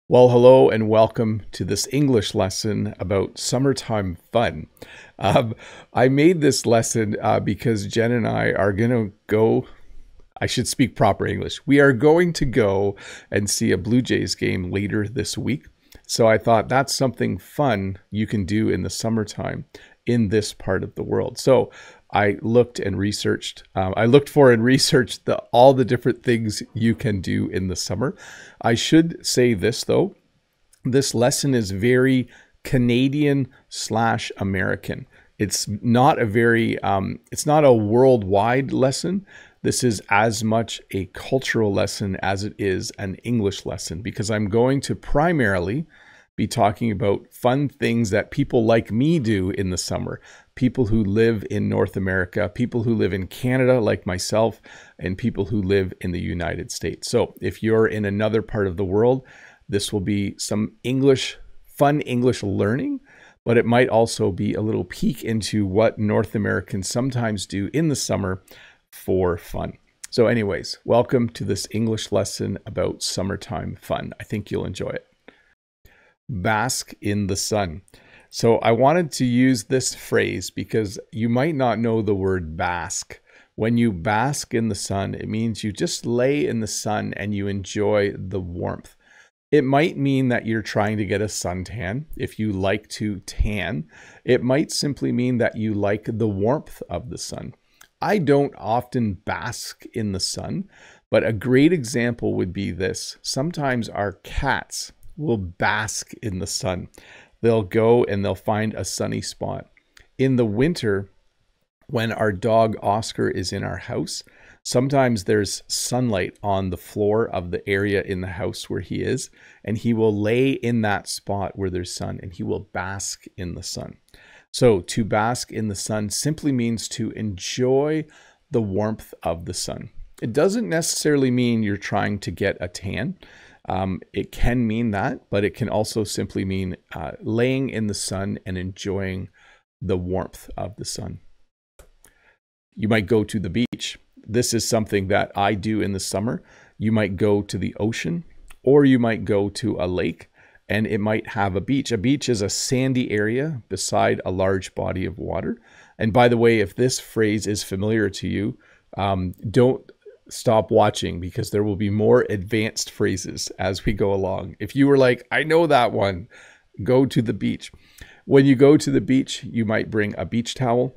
Well, hello and welcome to this English lesson about summertime fun. Um, I made this lesson because Jen and I are going to go. I should speak proper English. We are going to go and see a Blue Jays game later this week. So I thought that's something fun you can do in the summertime in this part of the world. So I looked and researched. I looked for and researched all the different things you can do in the summer. I should say this though. This lesson is very Canadian / American. It's not it's not a worldwide lesson. This is as much a cultural lesson as it is an English lesson because I'm going to primarily be talking about fun things that people like me do in the summer. People who live in North America, people who live in Canada like myself, and people who live in the United States. So if you're in another part of the world, this will be some fun English learning, but it might also be a little peek into what North Americans sometimes do in the summer for fun. So anyways, welcome to this English lesson about summertime fun. I think you'll enjoy it. Bask in the sun. So I wanted to use this phrase because you might not know the word bask. When you bask in the sun, it means you just lay in the sun and you enjoy the warmth. It might mean that you're trying to get a suntan. If you like to tan, it might simply mean that you like the warmth of the sun. I don't often bask in the sun, but a great example would be this. Sometimes our cats will bask in the sun. They'll go and they'll find a sunny spot. In the winter, when our dog Oscar is in our house, sometimes there's sunlight on the floor of the area in the house where he is, and he will lay in that spot where there's sun and he will bask in the sun. So to bask in the sun simply means to enjoy the warmth of the sun. It doesn't necessarily mean you're trying to get a tan. It can mean that, but it can also simply mean laying in the sun and enjoying the warmth of the sun. You might go to the beach. This is something that I do in the summer. You might go to the ocean or you might go to a lake and it might have a beach. A beach is a sandy area beside a large body of water. And by the way, if this phrase is familiar to you, don't stop watching because there will be more advanced phrases as we go along. If you were like, I know that one, go to the beach. When you go to the beach, you might bring a beach towel.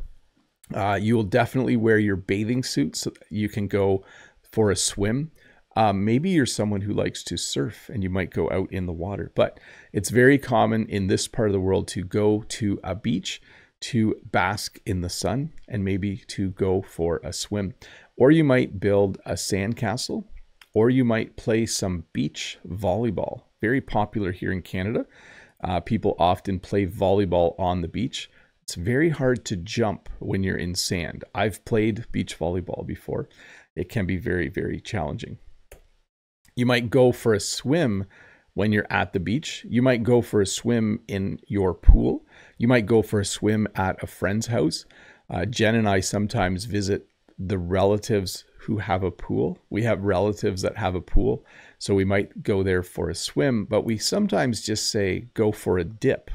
You will definitely wear your bathing suit so you can go for a swim. Maybe you're someone who likes to surf and you might go out in the water, but it's very common in this part of the world to go to a beach to bask in the sun and maybe to go for a swim. Or you might build a sandcastle, or you might play some beach volleyball. Very popular here in Canada. People often play volleyball on the beach. It's very hard to jump when you're in sand. I've played beach volleyball before. It can be very, very challenging. You might go for a swim when you're at the beach. You might go for a swim in your pool. You might go for a swim at a friend's house. Jen and I sometimes visit the relatives who have a pool. We have relatives that have a pool, so we might go there for a swim, but we sometimes just say, go for a dip.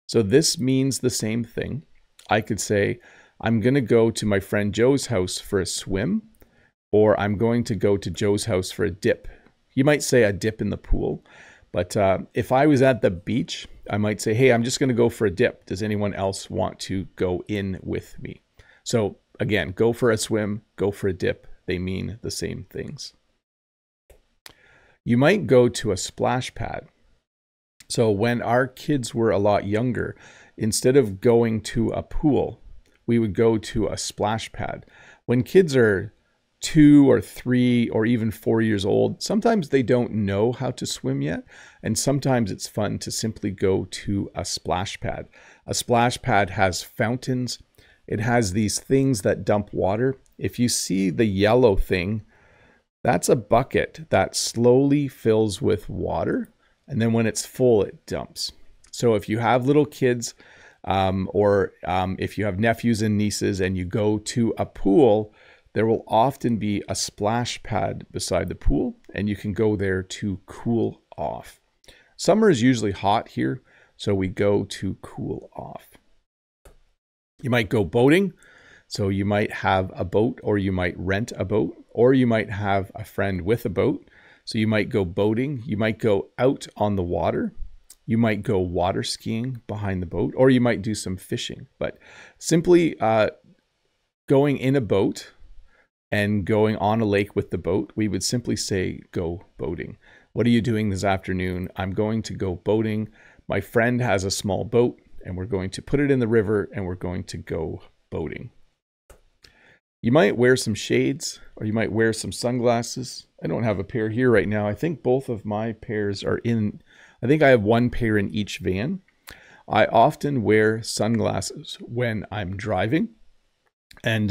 So this means the same thing. I could say, I'm going to go to my friend Joe's house for a swim, or I'm going to go to Joe's house for a dip. You might say a dip in the pool, but if I was at the beach, I might say, hey, I'm just going to go for a dip. Does anyone else want to go in with me? So again, go for a swim, go for a dip. They mean the same things. You might go to a splash pad. So when our kids were a lot younger, instead of going to a pool, we would go to a splash pad. When kids are 2 or 3 or even 4 years old, sometimes they don't know how to swim yet. And sometimes it's fun to simply go to a splash pad. A splash pad has fountains. It has these things that dump water. If you see the yellow thing, that's a bucket that slowly fills with water. And then when it's full, it dumps. So if you have little kids or if you have nephews and nieces and you go to a pool, there will often be a splash pad beside the pool and you can go there to cool off. Summer is usually hot here, so we go to cool off. You might go boating. So you might have a boat, or you might rent a boat, or you might have a friend with a boat. So you might go boating. You might go out on the water. You might go water skiing behind the boat, or you might do some fishing. But simply going in a boat and going on a lake with the boat, we would simply say, go boating. What are you doing this afternoon? I'm going to go boating. My friend has a small boat, and we're going to put it in the river, and we're going to go boating. You might wear some shades, or you might wear some sunglasses. I don't have a pair here right now. I think both of my pairs are in, I think I have one pair in each van. I often wear sunglasses when I'm driving. And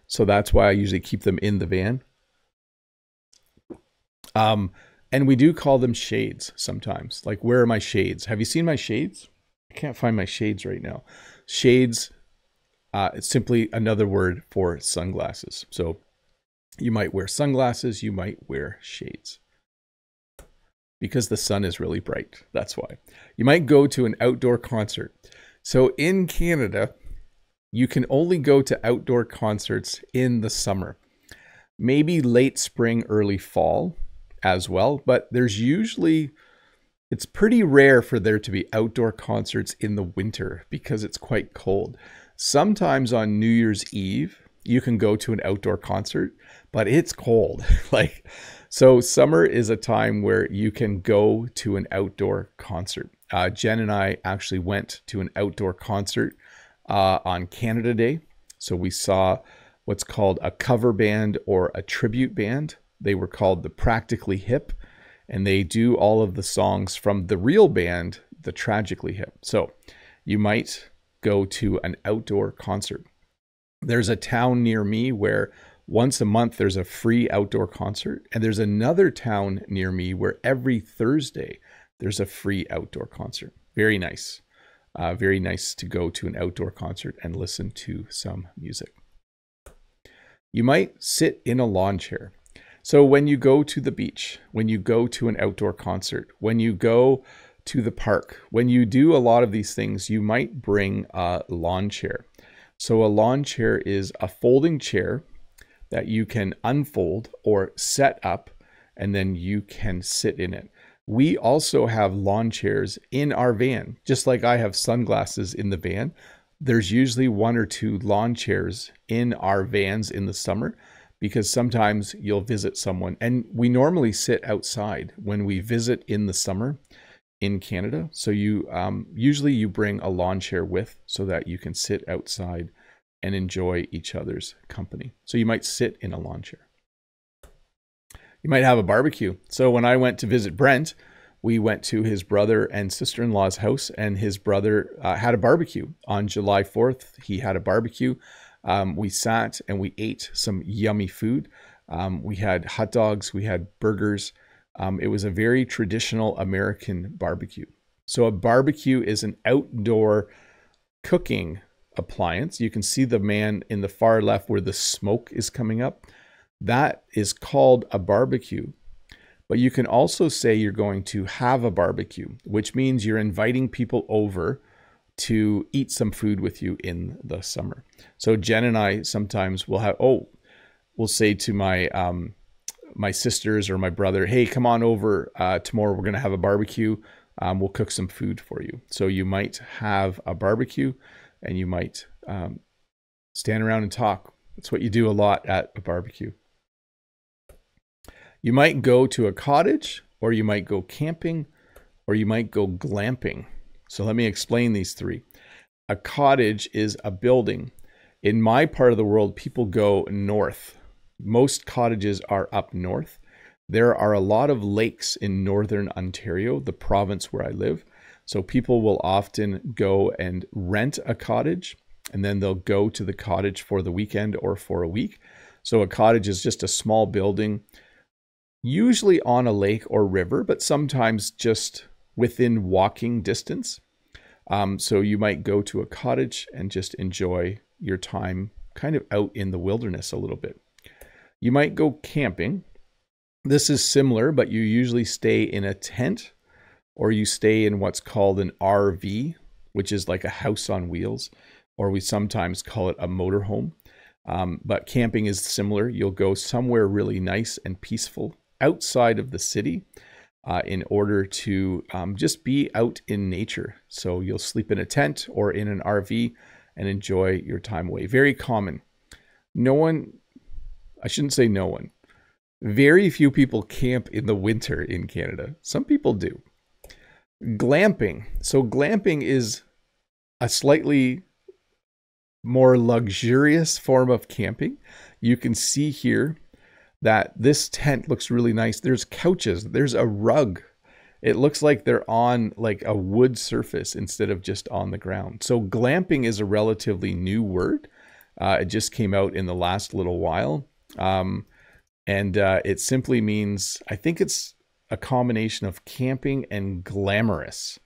so that's why I usually keep them in the van. And we do call them shades sometimes. Like, where are my shades? Have you seen my shades? I can't find my shades right now. Shades. It's simply another word for sunglasses. So you might wear sunglasses, you might wear shades. Because the sun is really bright, that's why. You might go to an outdoor concert. So in Canada, you can only go to outdoor concerts in the summer. Maybe late spring, early fall as well, but there's usually, it's pretty rare for there to be outdoor concerts in the winter because it's quite cold. Sometimes on New Year's Eve, you can go to an outdoor concert, but it's cold. So summer is a time where you can go to an outdoor concert. Jen and I actually went to an outdoor concert on Canada Day. So we saw what's called a cover band or a tribute band. They were called the Practically Hip, and they do all of the songs from the real band, the Tragically Hip. So you might go to an outdoor concert. There's a town near me where once a month there's a free outdoor concert, and there's another town near me where every Thursday there's a free outdoor concert. Very nice. Very nice to go to an outdoor concert and listen to some music. You might sit in a lawn chair. So when you go to the beach, when you go to an outdoor concert, when you go to the park, when you do a lot of these things, you might bring a lawn chair. So a lawn chair is a folding chair that you can unfold or set up, and then you can sit in it. We also have lawn chairs in our van. Just like I have sunglasses in the van, there's usually one or two lawn chairs in our vans in the summer, because sometimes you'll visit someone, and we normally sit outside when we visit in the summer in Canada. So you usually you bring a lawn chair with so that you can sit outside and enjoy each other's company. So you might sit in a lawn chair. You might have a barbecue. So when I went to visit Brent, we went to his brother and sister-in-law's house, and his brother had a barbecue on July 4th. He had a barbecue. We sat and we ate some yummy food. We had hot dogs, we had burgers. It was a very traditional American barbecue. So a barbecue is an outdoor cooking appliance. You can see the man in the far left where the smoke is coming up. That is called a barbecue. But you can also say you're going to have a barbecue, which means you're inviting people over to eat some food with you in the summer. So Jen and I sometimes will have, we'll say to my my sisters or my brother, hey, come on over tomorrow. We're going to have a barbecue. We'll cook some food for you. So you might have a barbecue, and you might stand around and talk. That's what you do a lot at a barbecue. You might go to a cottage, or you might go camping, or you might go glamping. So let me explain these three. A cottage is a building. In my part of the world, people go north. Most cottages are up north. There are a lot of lakes in northern Ontario, the province where I live. So people will often go and rent a cottage, and then they'll go to the cottage for the weekend or for a week. So a cottage is just a small building, usually on a lake or river, but sometimes just within walking distance. So you might go to a cottage and just enjoy your time kind of out in the wilderness a little bit. You might go camping. This is similar, but you usually stay in a tent or you stay in what's called an RV, which is like a house on wheels, or we sometimes call it a motorhome. But camping is similar. You'll go somewhere really nice and peaceful outside of the city in order to just be out in nature. So you'll sleep in a tent or in an RV and enjoy your time away. Very common. I shouldn't say no one. Very few people camp in the winter in Canada. Some people do. Glamping. So glamping is a slightly more luxurious form of camping. You can see here that this tent looks really nice. There's couches, there's a rug. It looks like they're on like a wood surface instead of just on the ground. So glamping is a relatively new word. It just came out in the last little while. It simply means, I think it's a combination of camping and glamorous.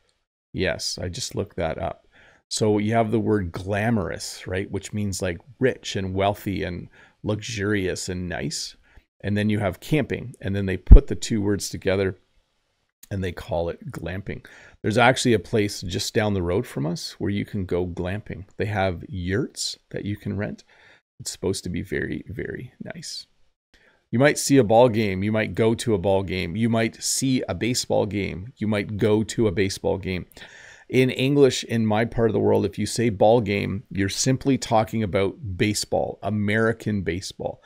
Yes, I just looked that up. So you have the word glamorous, right? Which means like rich and wealthy and luxurious and nice. And then you have camping, and then they put the two words together and they call it glamping. There's actually a place just down the road from us where you can go glamping. They have yurts that you can rent. It's supposed to be very, very nice. You might see a ball game. You might go to a ball game. You might see a baseball game. You might go to a baseball game. In English, in my part of the world, if you say ball game, you're simply talking about baseball, American baseball.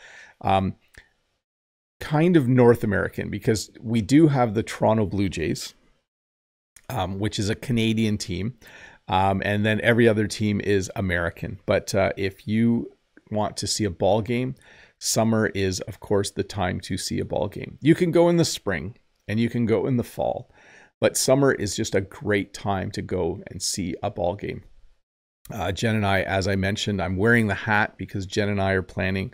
Kind of North American, because we do have the Toronto Blue Jays, which is a Canadian team. And then every other team is American. But if you want to see a ball game, summer is, of course, the time to see a ball game. You can go in the spring and you can go in the fall, but summer is just a great time to go and see a ball game. Jen and I, as I mentioned, I'm wearing the hat because Jen and I are planning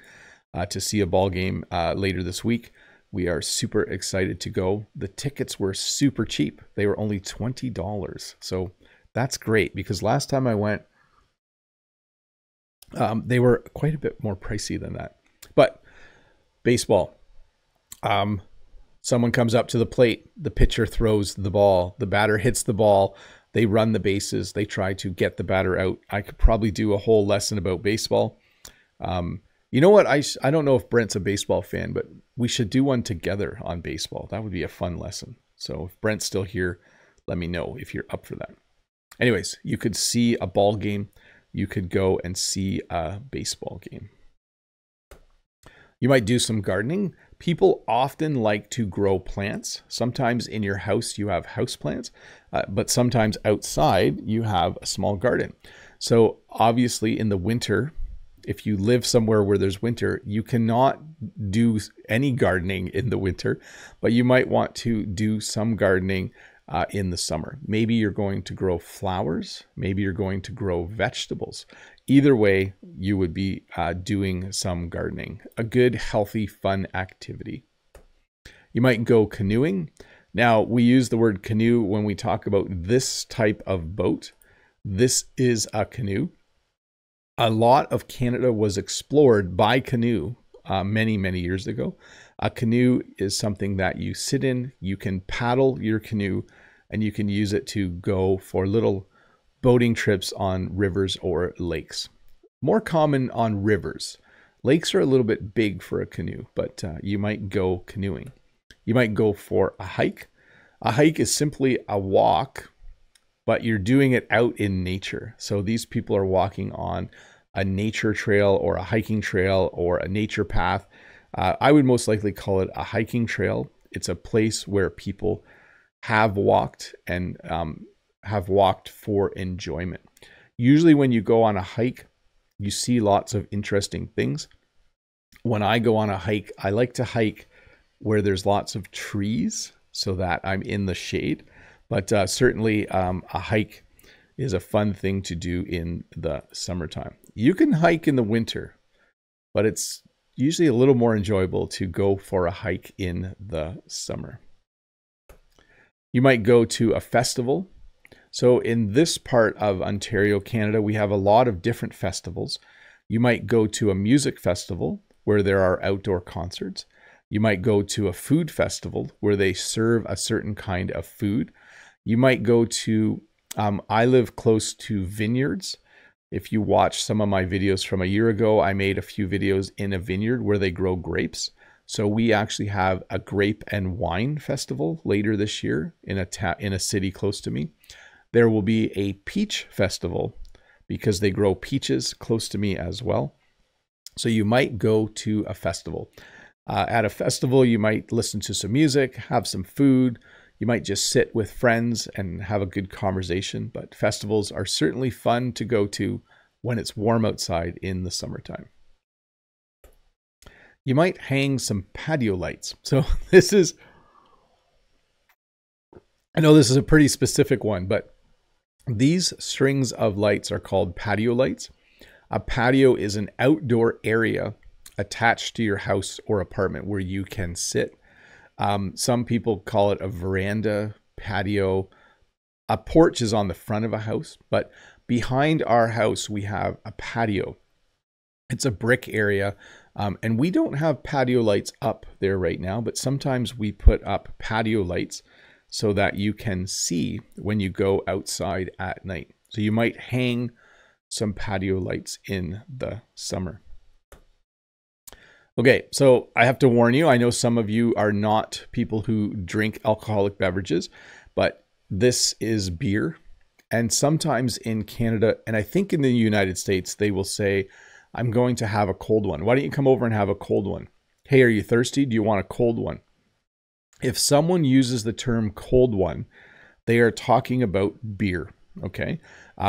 to see a ball game later this week. We are super excited to go. The tickets were super cheap. They were only $20. So that's great, because last time I went, they were quite a bit more pricey than that. But baseball, someone comes up to the plate, the pitcher throws the ball, the batter hits the ball, they run the bases, they try to get the batter out. I could probably do a whole lesson about baseball. You know what? I don't know if Brent's a baseball fan, but we should do one together on baseball. That would be a fun lesson. So if Brent's still here, let me know if you're up for that. Anyways, you could see a ball game. You could go and see a baseball game. You might do some gardening. People often like to grow plants. Sometimes in your house, you have house plants, but sometimes outside you have a small garden. So obviously in the winter, if you live somewhere where there's winter, you cannot do any gardening in the winter, but you might want to do some gardening in the summer. Maybe you're going to grow flowers. Maybe you're going to grow vegetables. Either way, you would be doing some gardening. A good, healthy, fun activity. You might go canoeing. Now, we use the word canoe when we talk about this type of boat. This is a canoe. A lot of Canada was explored by canoe many, many years ago. A canoe is something that you sit in, you can paddle your canoe, and you can use it to go for little boating trips on rivers or lakes. More common on rivers. Lakes are a little bit big for a canoe, but you might go canoeing. You might go for a hike. A hike is simply a walk, but you're doing it out in nature. So these people are walking on a nature trail or a hiking trail or a nature path. I would most likely call it a hiking trail. It's a place where people have walked and have walked for enjoyment. Usually when you go on a hike, you see lots of interesting things. When I go on a hike, I like to hike where there's lots of trees so that I'm in the shade. But certainly a hike is a fun thing to do in the summertime. You can hike in the winter, but it's usually a little more enjoyable to go for a hike in the summer. You might go to a festival. So in this part of Ontario, Canada, we have a lot of different festivals. You might go to a music festival where there are outdoor concerts. You might go to a food festival where they serve a certain kind of food. You might go to, I live close to vineyards. If you watch some of my videos from a year ago, I made a few videos in a vineyard where they grow grapes. So we actually have a grape and wine festival later this year in a city close to me. There will be a peach festival because they grow peaches close to me as well. So you might go to a festival. At a festival, you might listen to some music, have some food. You might just sit with friends and have a good conversation. But festivals are certainly fun to go to when it's warm outside in the summertime. You might hang some patio lights. So I know this is a pretty specific one, but these strings of lights are called patio lights. A patio is an outdoor area attached to your house or apartment where you can sit. Some people call it a veranda, patio. A porch is on the front of a house, but behind our house, we have a patio. It's a brick area, and we don't have patio lights up there right now, but sometimes we put up patio lights so that you can see when you go outside at night. So you might hang some patio lights in the summer. Okay, so I have to warn you, I know some of you are not people who drink alcoholic beverages, but this is beer. And sometimes in Canada, and I think in the United States, they will say, I'm going to have a cold one. Why don't you come over and have a cold one? Hey, are you thirsty? Do you want a cold one? If someone uses the term cold one, they are talking about beer, okay?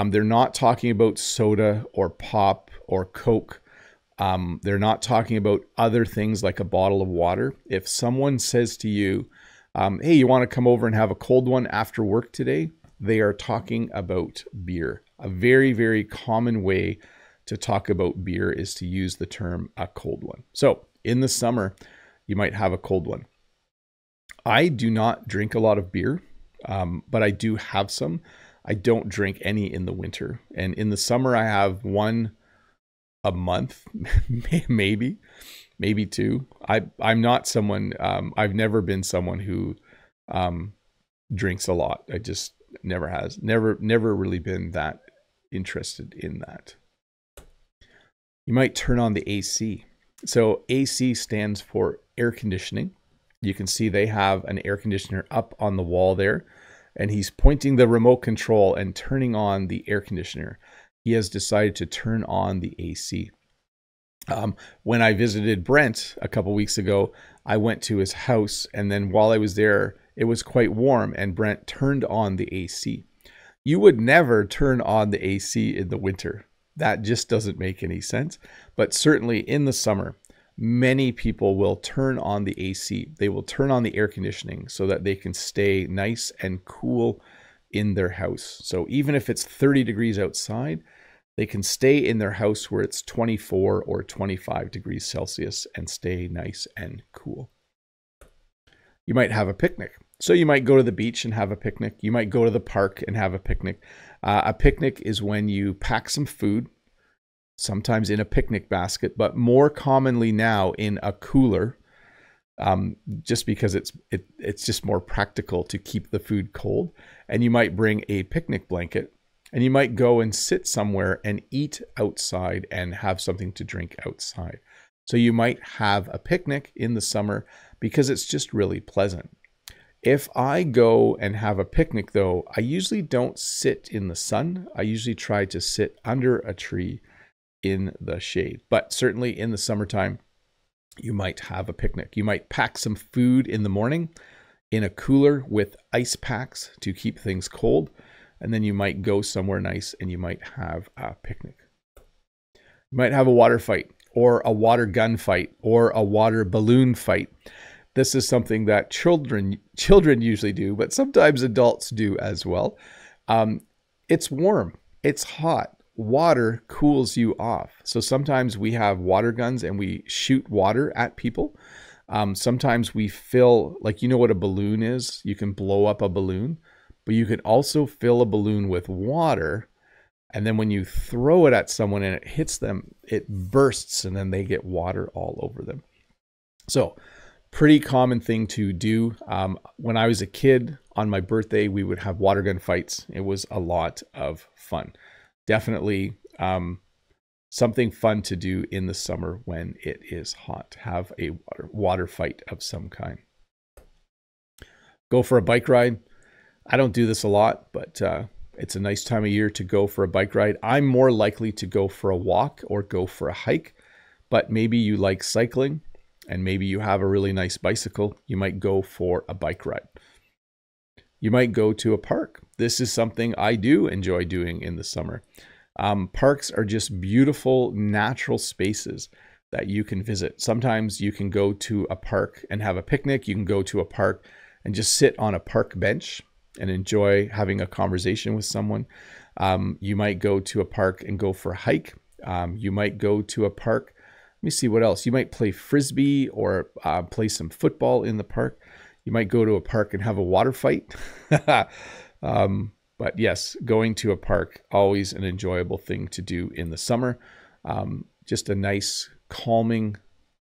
They're not talking about soda or pop or Coke. They're not talking about other things like a bottle of water. If someone says to you, hey, you want to come over and have a cold one after work today? They are talking about beer. A very, very common way to talk about beer is to use the term a cold one. So in the summer, you might have a cold one. I do not drink a lot of beer, but I do have some. I don't drink any in the winter. And in the summer, I have one a month, maybe two. I'm not someone, I've never been someone who drinks a lot. I just never really been that interested in that. You might turn on the AC. So AC stands for air conditioning. You can see they have an air conditioner up on the wall there, and he's pointing the remote control and turning on the air conditioner. He has decided to turn on the AC. When I visited Brent a couple weeks ago, I went to his house, and then while I was there, it was quite warm, and Brent turned on the AC. You would never turn on the AC in the winter. That just doesn't make any sense. But certainly in the summer, many people will turn on the AC. They will turn on the air conditioning so that they can stay nice and cool in their house. So even if it's 30 degrees outside, they can stay in their house where it's 24 or 25 degrees Celsius and stay nice and cool. You might have a picnic. So you might go to the beach and have a picnic. You might go to the park and have a picnic. A picnic is when you pack some food, sometimes in a picnic basket, but more commonly now in a cooler, just because it's just more practical to keep the food cold. And you might bring a picnic blanket, and you might go and sit somewhere and eat outside and have something to drink outside. So you might have a picnic in the summer because it's just really pleasant. If I go and have a picnic though, I usually don't sit in the sun. I usually try to sit under a tree in the shade. But certainly in the summertime, you might have a picnic. You might pack some food in the morning in a cooler with ice packs to keep things cold. And then you might go somewhere nice and you might have a picnic. You might have a water fight or a water gun fight or a water balloon fight. This is something that children usually do, but sometimes adults do as well. It's warm. It's hot. Water cools you off. So sometimes we have water guns and we shoot water at people. Sometimes we fill, like, you know what a balloon is? You can blow up a balloon, but you can also fill a balloon with water. And then when you throw it at someone and it hits them, it bursts and then they get water all over them. So Pretty common thing to do. When I was a kid, on my birthday, we would have water gun fights. It was a lot of fun. Definitely something fun to do in the summer when it is hot. Have a water fight of some kind. Go for a bike ride. I don't do this a lot, but it's a nice time of year to go for a bike ride. I'm more likely to go for a walk or go for a hike, but maybe you like cycling and maybe you have a really nice bicycle. You might go for a bike ride. You might go to a park. This is something I do enjoy doing in the summer. Parks are just beautiful natural spaces that you can visit. Sometimes you can go to a park and have a picnic. You can go to a park and just sit on a park bench and enjoy having a conversation with someone. You might go to a park and go for a hike. You might go to a park. Let me see what else. You might play frisbee or play some football in the park. You might go to a park and have a water fight. But yes, going to a park, always an enjoyable thing to do in the summer. Just a nice, calming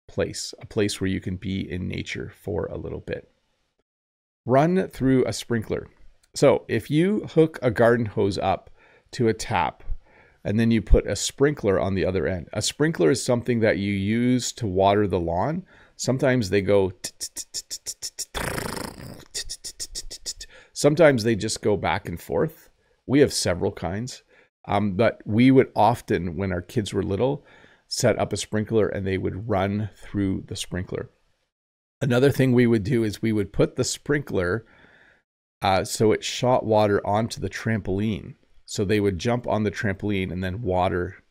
place, a place where you can be in nature for a little bit. Run through a sprinkler. So if you hook a garden hose up to a tap and then you put a sprinkler on the other end, a sprinkler is something that you use to water the lawn. Sometimes they go, sometimes they just go back and forth. We have several kinds, but we would often, when our kids were little, set up a sprinkler and they would run through the sprinkler. Another thing we would do is we would put the sprinkler so it shot water onto the trampoline. So they would jump on the trampoline and then water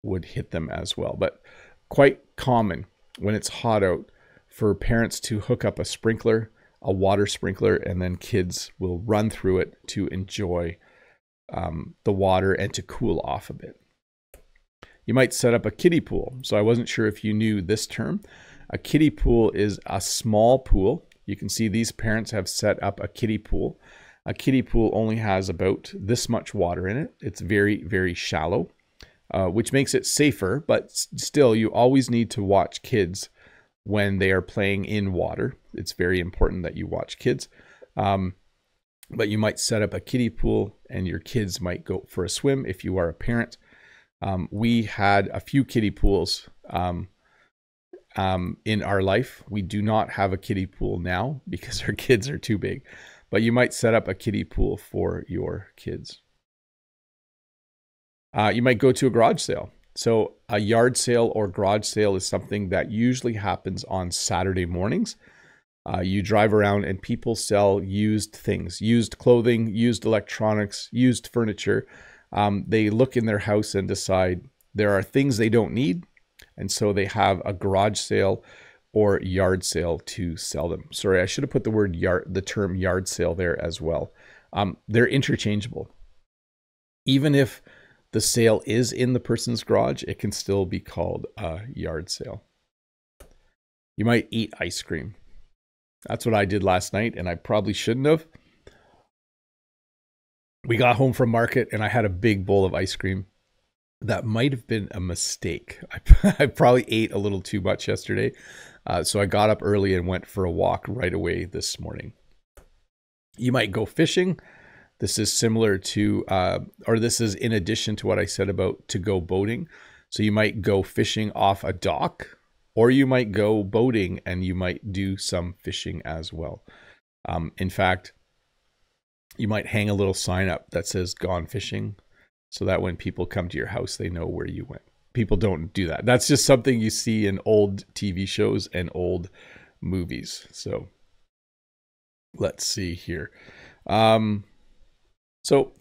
would hit them as well. But quite common when it's hot out for parents to hook up a sprinkler, a water sprinkler, and then kids will run through it to enjoy the water and to cool off a bit. You might set up a kiddie pool. So I wasn't sure if you knew this term. A kiddie pool is a small pool. You can see these parents have set up a kiddie pool. A kiddie pool only has about this much water in it. It's very, very shallow, which makes it safer, but still you always need to watch kids when they are playing in water. It's very important that you watch kids. But you might set up a kiddie pool and your kids might go for a swim if you are a parent. We had a few kiddie pools in our life. We do not have a kiddie pool now because our kids are too big, but you might set up a kiddie pool for your kids. You might go to a garage sale. So a yard sale or garage sale is something that usually happens on Saturday mornings. You drive around and people sell used things, used clothing, used electronics, used furniture. They look in their house and decide there are things they don't need. And so they have a garage sale or yard sale to sell them. Sorry, I should have put the term yard sale there as well. They're interchangeable. Even if the sale is in the person's garage, it can still be called a yard sale. You might eat ice cream. That's what I did last night, and I probably shouldn't have. We got home from market, and I had a big bowl of ice cream. That might have been a mistake. I probably ate a little too much yesterday. So I got up early and went for a walk right away this morning. You might go fishing. This is similar to, or this is in addition to what I said about to go boating. So you might go fishing off a dock, or you might go boating and you might do some fishing as well. In fact, you might hang a little sign up that says "Gone Fishing," so that when people come to your house, they know where you went. People don't do that. That's just something you see in old TV shows and old movies. So let's see here. So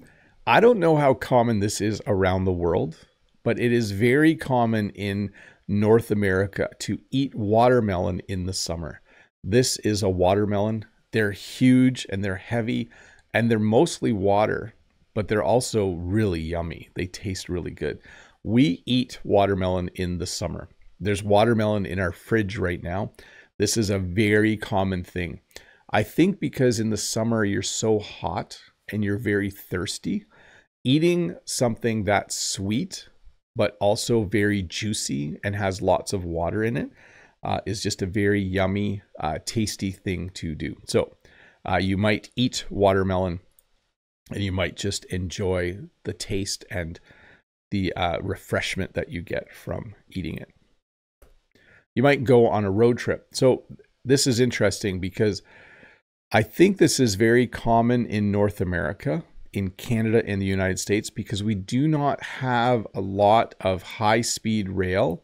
I don't know how common this is around the world, but it is very common in North America to eat watermelon in the summer. This is a watermelon. They're huge and they're heavy and they're mostly water, but they're also really yummy. They taste really good. We eat watermelon in the summer. There's watermelon in our fridge right now. This is a very common thing. I think because in the summer you're so hot and you're very thirsty, eating something that's sweet, but also very juicy and has lots of water in it, is just a very yummy, tasty thing to do. So you might eat watermelon and you might just enjoy the taste and the refreshment that you get from eating it. You might go on a road trip. So this is interesting because I think this is very common in North America, in Canada and the United States, because we do not have a lot of high-speed rail.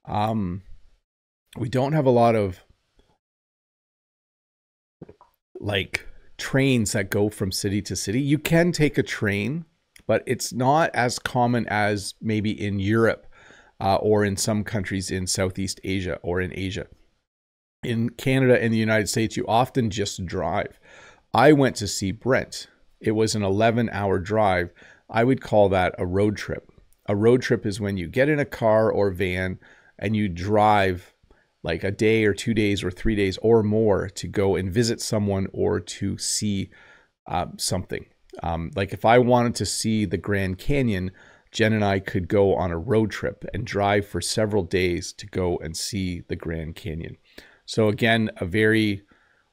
We don't have a lot of like trains that go from city to city. You can take a train, but it's not as common as maybe in Europe or in some countries in Southeast Asia or in Asia. In Canada and the United States, you often just drive. I went to see Brent. It was an 11-hour drive. I would call that a road trip. A road trip is when you get in a car or van and you drive like a day or 2 days or 3 days or more to go and visit someone or to see something. Like if I wanted to see the Grand Canyon, Jen and I could go on a road trip and drive for several days to go and see the Grand Canyon. So again, I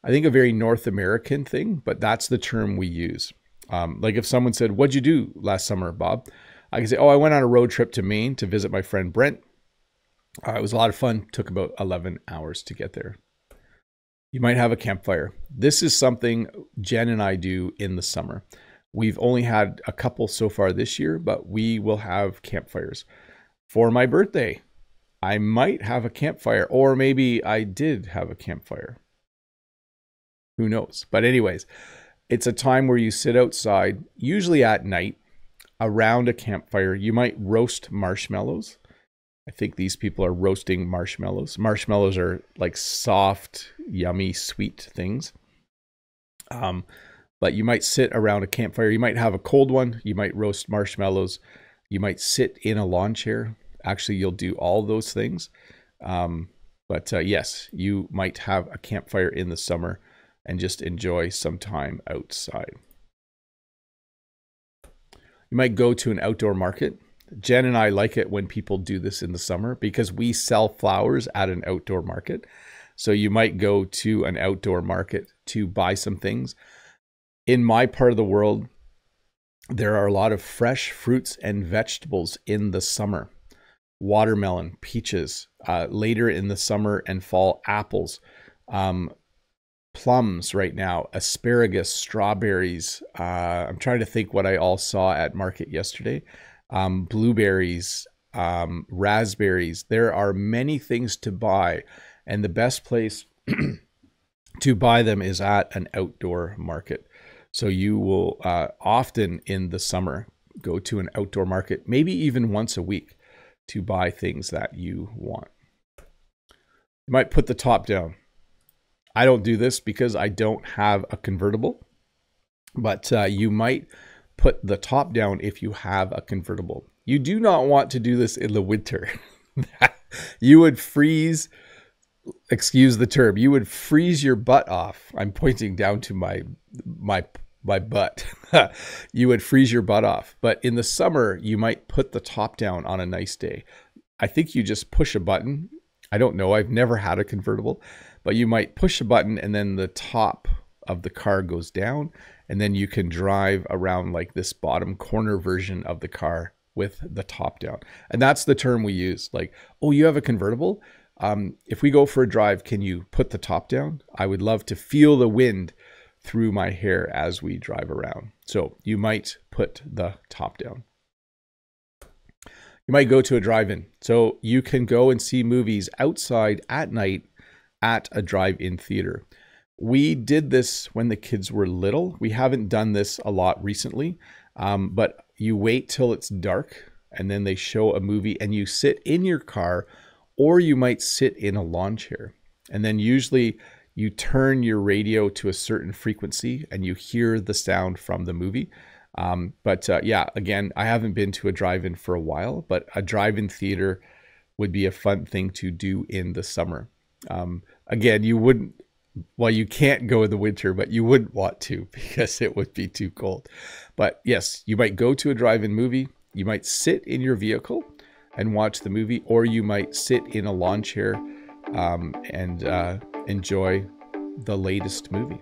think a very North American thing, but that's the term we use. Like if someone said, "What'd you do last summer, Bob?" I can say, "Oh, I went on a road trip to Maine to visit my friend Brent. It was a lot of fun. Took about 11 hours to get there." You might have a campfire. This is something Jen and I do in the summer. We've only had a couple so far this year, but we will have campfires. For my birthday, I might have a campfire, or maybe I did have a campfire. Who knows? But anyways, it's a time where you sit outside, usually at night, around a campfire. You might roast marshmallows. I think these people are roasting marshmallows. Marshmallows are like soft, yummy, sweet things. But you might sit around a campfire. You might have a cold one. You might roast marshmallows. You might sit in a lawn chair. Actually, you'll do all those things. But yes, you might have a campfire in the summer and just enjoy some time outside. You might go to an outdoor market. Jen and I like it when people do this in the summer because we sell flowers at an outdoor market. So you might go to an outdoor market to buy some things. In my part of the world, there are a lot of fresh fruits and vegetables in the summer. Watermelon, peaches, later in the summer and fall, apples, plums right now, asparagus, strawberries. I'm trying to think what I all saw at market yesterday. Blueberries, raspberries. There are many things to buy, and the best place to buy them is at an outdoor market. So you will often in the summer go to an outdoor market, maybe even once a week, to buy things that you want. You might put the top down. I don't do this because I don't have a convertible, but you might put the top down if you have a convertible. You do not want to do this in the winter. You would freeze, excuse the term, you would freeze your butt off. I'm pointing down to my butt. You would freeze your butt off. But in the summer, you might put the top down on a nice day. I think you just push a button. I don't know. I've never had a convertible, but you might push a button and then the top of the car goes down, and then you can drive around like this bottom corner version of the car with the top down. And that's the term we use. Like, "Oh, you have a convertible? If we go for a drive, can you put the top down? I would love to feel the wind through my hair as we drive around." So you might put the top down. You might go to a drive-in. So you can go and see movies outside at night at a drive-in theater. We did this when the kids were little. We haven't done this a lot recently, but you wait till it's dark and then they show a movie and you sit in your car, or you might sit in a lawn chair. And then usually you turn your radio to a certain frequency and you hear the sound from the movie. Yeah, again, I haven't been to a drive-in for a while, but a drive-in theater would be a fun thing to do in the summer. Again, you wouldn't, well, you can't go in the winter, but you wouldn't want to because it would be too cold. But yes, you might go to a drive-in movie. You might sit in your vehicle and watch the movie, or you might sit in a lawn chair and enjoy the latest movie.